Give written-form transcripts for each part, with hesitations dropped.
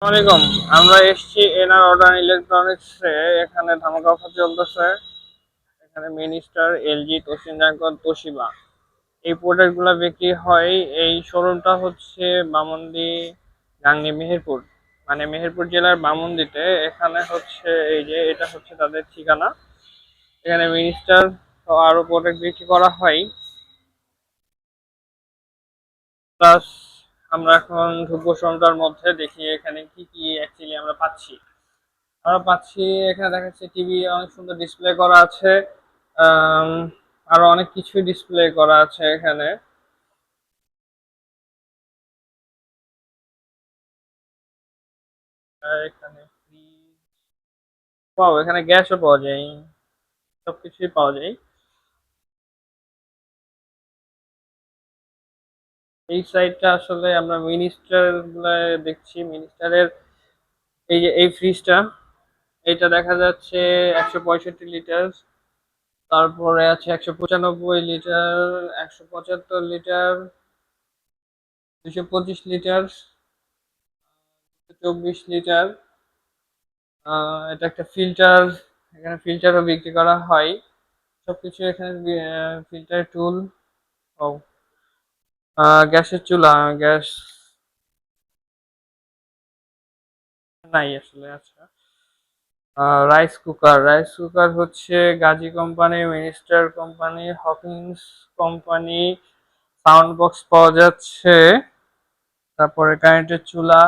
আসসালামাইকুম। আমরা এসেছি এনআর অর্ডার ইলেকট্রনিক্সে। এখানে ধামাকা অফার চলতেছে। এখানে মিনিস্টার, এলজি, তোশিন জাঙ্কন, তোশিবা এই প্রোডাক্টগুলো বিক্রি হয়। এই শোরুমটা হচ্ছে বামন্দি, গাংনী, মেহেরপুর, মানে মেহেরপুর জেলার বামন্দিতে। এখানে হচ্ছে এই যে এটা হচ্ছে তাদের ঠিকানা। এখানে মিনিস্টার আরো প্রোডাক্ট বিক্রি করা হয়। প্লাস আমরা এখন ঢুকবো শোরুমটার মধ্যে, দেখি এখানে কি কি অ্যাকচুয়ালি আমরা পাচ্ছি। এখানে দেখা যাচ্ছে টিভি অনেক সুন্দর ডিসপ্লে করা আছে। আম, আরো অনেক কিছু ডিসপ্লে করা আছে এখানে। আর এখানে ফ্রিজ, পাও এখানে গ্যাসও পাওয়া যায়, সবকিছুই পাওয়া যায়। এই সাইডটা আসলে আমরা মিনিস্টার গুলা দেখছি। মিনিস্টারের এই যে এই ফ্রিজটা, এটা দেখা যাচ্ছে 165 লিটার। তারপরে আছে 195 লিটার, 175 লিটার, 225 লিটার, 24 লিটার। এটা একটা ফিল্টার। এখানে ফিল্টারও বিক্রি করা হয়। সবকিছু এখানে ফিল্টার টুল ও গ্যাসের চুলা, গ্যাস নাই আসলে। আচ্ছা, রাইস কুকার হচ্ছে Gazi company, minister company, Hawkins company. Sound box পাওয়া যাচ্ছে। তারপরে কারেন্টের চুলা।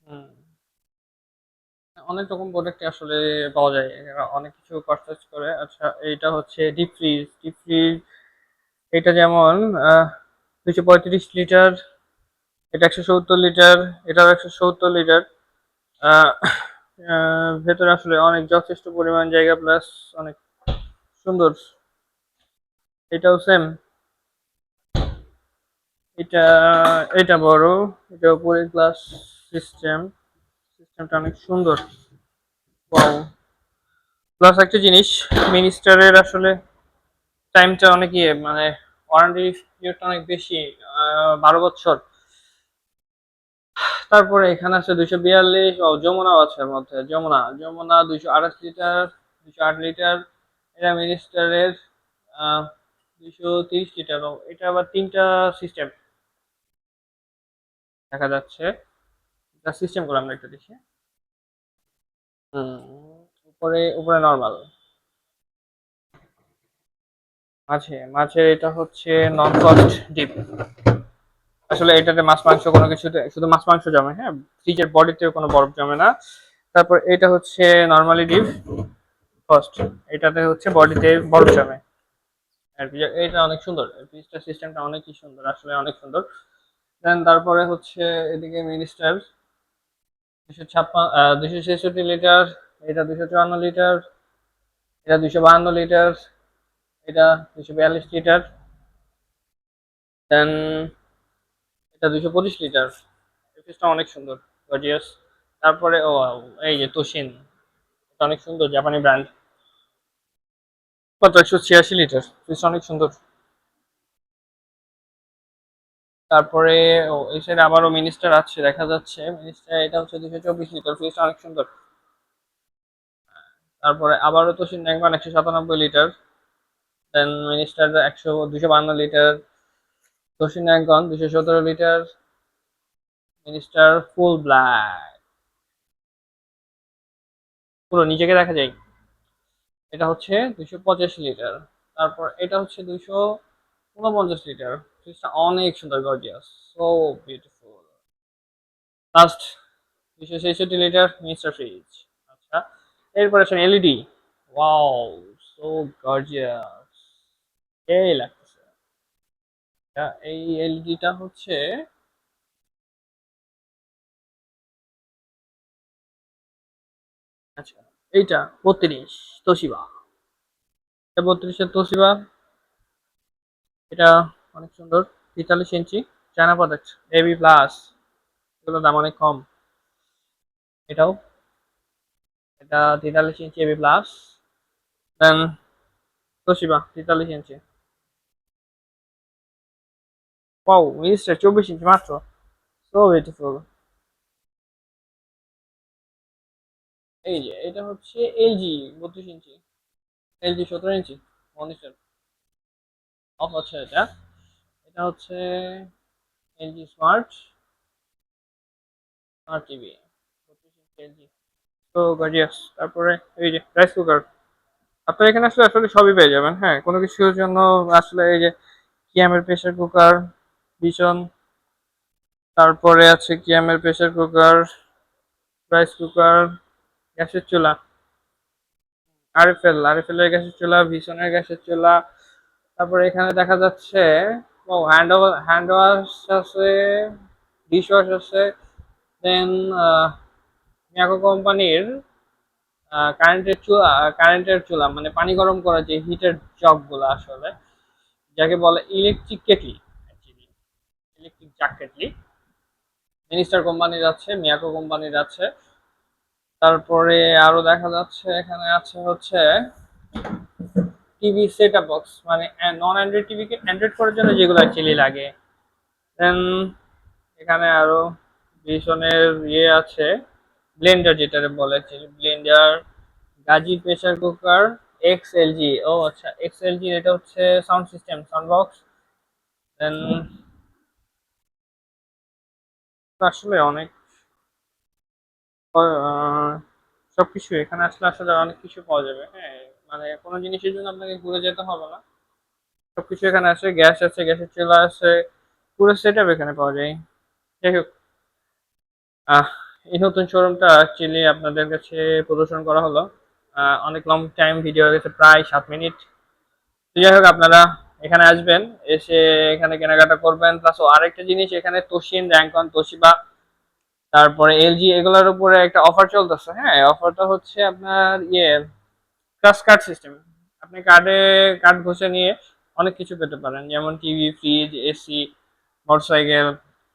হুম, অনেক রকম প্রোডাক্ট আসলে পাওয়া যায়, এরা অনেক কিছু পারচেজ করে। আচ্ছা, এইটা হচ্ছে ডিপ ফ্রিজ। এটা যেমন 235 লিটার, এটা 170 লিটার, এটাও 170 লিটার। আহ, ভেতরে আসলে অনেক যথেষ্ট পরিমাণ জায়গা, প্লাস অনেক সুন্দর। এটাও সেম। এটা এটা বড়, এটা উপরে গ্লাস সিস্টেম। সিস্টেমটা অনেক সুন্দর। ওয়াও। প্লাস একটা জিনিস, মিনিস্টারের আসলে টাইমটা অনেক মানে ওয়ারেন্টি পিরিয়ডটা অনেক বেশি, 12 বছর। তারপরে এখানে আছে 242, ও যমুনাও আছে এর মধ্যে। Jamuna 228 litre, 208 litre. এটা মিনিস্টারের 230 লিটার। এটা আবার তিনটা সিস্টেম দেখা যাচ্ছে। এটা সিস্টেম করে আমরা একটু দেখি। হুম, উপরে উপরে নর্মাল, মাঝে এটা হচ্ছে নন কস্ট ডিপ। আসলে এটাতে মাছ মাংস কোনো কিছুতে শুধু মাছ মাংস জমে, হ্যাঁ, ফ্রিজের বডিতে কোনো বরফ জমে না। তারপর এটা হচ্ছে নর্মালি ডিপ ফার্স্ট, এটাতে হচ্ছে বডিতে বরফ জমে। আর এটা অনেক সুন্দর, ফ্রিজটার সিস্টেমটা অনেকই সুন্দর, আসলে অনেক সুন্দর। দেন তারপরে হচ্ছে এদিকে মিনিস্টার 256 লিটার, এটা 254 লিটার, এটা 252 লিটার, এটা 242 লিটার। দেন এটা 225 লিটার। এই ফ্রিজটা অনেক সুন্দর, গর্জিয়াস। তারপরে এই যে তোশিন, এটা অনেক সুন্দর, জাপানি ব্র্যান্ড। কত, 186 লিটার, ফ্রিজটা অনেক সুন্দর। তারপরে এই সাইডে আবারও মিনিস্টার আছে দেখা যাচ্ছে। মিনিস্টার এটা হচ্ছে 224 লিটার, ফ্রিজটা অনেক সুন্দর। তারপরে আবারও তোশিন ন্যাংগন 197 লিটার। Then Minister 252 litre. তোশিন ন্যাংগন 217 লিটার। মিনিস্টার ফুল ব্ল্যাক, পুরো নিজেকে দেখা যায়। এটা হচ্ছে 285 লিটার। তারপর এটা হচ্ছে 249 লিটার। ফ্রিজটা অনেক সুন্দর, gorgeous, so beautiful. Last 266 litre mister fridge. আচ্ছা, এরপর আছেন এলইডি। ওয়াও, সো গর্জিয়াস, এই লাগতেছে। এই এলইডিটা হচ্ছে, আচ্ছা, এইটা 32 তোশিবা। এটা 32-এর তোশিবা। এটা অনেক সুন্দর, 43 ইঞ্চি, চায়না প্রোডাক্ট, এবি প্লাস। এগুলোর দাম অনেক কম। এটাও, এটা 43 ইঞ্চি এবি প্লাস। দেন তোশিবা 43 ইঞ্চি। ওয়াও, মিনিস্টার 24 ইঞ্চি মাত্র, সো বিউটিফুল। এই যে এটা হচ্ছে LG 32 inch, LG 17 inch monitor of আছে এটা। এটা হচ্ছে এলজি স্মার্ট স্মার্ট টিভি 32 ইঞ্চি এলজি। তো গর্জিয়াস। তারপরে এই যে রাইস কুকার, আপনার এখানে আসলে আসলে সবই পেয়ে যাবেন। হ্যাঁ, কোনো কিছুর জন্য আসলে এই যে কিয়ামের প্রেসার কুকার, বিচন, তারপরে আছে কিয়ামের প্রেসার কুকার, রাইস কুকার, গ্যাসের চুলা, আরএফএল এর গ্যাসের চুলা, ভিশনের গ্যাসের চুলা। তারপরে এখানে দেখা যাচ্ছে ও হ্যান্ড ওয়াশ আছে, ডিশ ওয়াশ আছে। দেন মিয়াকো কোম্পানির কারেন্টের চুলা মানে পানি গরম করা যে হিটের জগ গুলো আসলে যাকে বলে ইলেকট্রিক কেটলি, ইলেকট্রিক জাগ কেটলি মিনিস্টার কোম্পানির আছে, মিয়াকো কোম্পানির আছে। তারপরে আরো দেখা যাচ্ছে এখানে আছে হচ্ছে টিভি সেট আপ বক্স মানে নন অ্যান্ড্রয়েড টিভিকে অ্যান্ড্রয়েড করার জন্য যেগুলো অ্যাকচুয়ালি লাগে। দেন এখানে আরো ভিশনের ইয়ে আছে, ব্লেন্ডার যেটা বলে blender, Gazi pressure cooker, X LG, ও আচ্ছা এক্স এলজি এটা হচ্ছে sound system sound box. Then আসলে অনেক সবকিছু এখানে আসলে আসলে অনেক কিছু পাওয়া যাবে। হ্যাঁ, মানে কোনো জিনিসের জন্য আপনাকে ঘুরে যেতে হবে না, সবকিছু এখানে আছে। গ্যাস আছে, গ্যাসের চুলা আছে, পুরো সেট আপ এখানে পাওয়া যায়। যাই হোক, আহ এই নতুন শোরুমটা অ্যাকচুয়ালি আপনাদের কাছে প্রদর্শন করা হলো। অনেক লং টাইম ভিডিও হয়ে গেছে, প্রায় 7 মিনিট। তো যাই হোক, আপনারা এখানে আসবেন, এসে এখানে কেনাকাটা করবেন। প্লাস আরেকটা জিনিস, এখানে তোশিন, র্যাঙ্কন, তোশিবা, তারপরে এলজি এগুলোর উপরে একটা অফার চলতেছে। হ্যাঁ, অফারটা হচ্ছে আপনার ইয়ে ক্রাশ কার্ড সিস্টেম। আপনি কার্ড ঘষে নিয়ে অনেক কিছু পেতে পারেন, যেমন টিভি, ফ্রিজ, এসি, মোটরসাইকেল,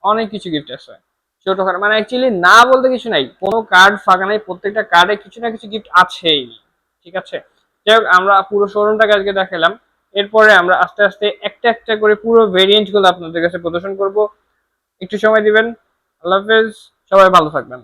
অনেক কিছু গিফট আছে ছোটখাটো। মানে অ্যাকচুয়ালি না বলতে কিছু নাই, কোনো কার্ড ফাঁকা নাই, প্রত্যেকটা কার্ডে কিছু না কিছু গিফট আছেই। ঠিক আছে, যাই হোক, আমরা পুরো শোরুমটাকে আজকে দেখালাম। এরপরে আমরা আস্তে আস্তে একটা একটা করে পুরো ভেরিয়েন্ট গুলো আপনাদের কাছে প্রদর্শন করব। একটু সময় দিবেন। আল্লাহ হাফেজ, সবাই ভালো থাকবেন।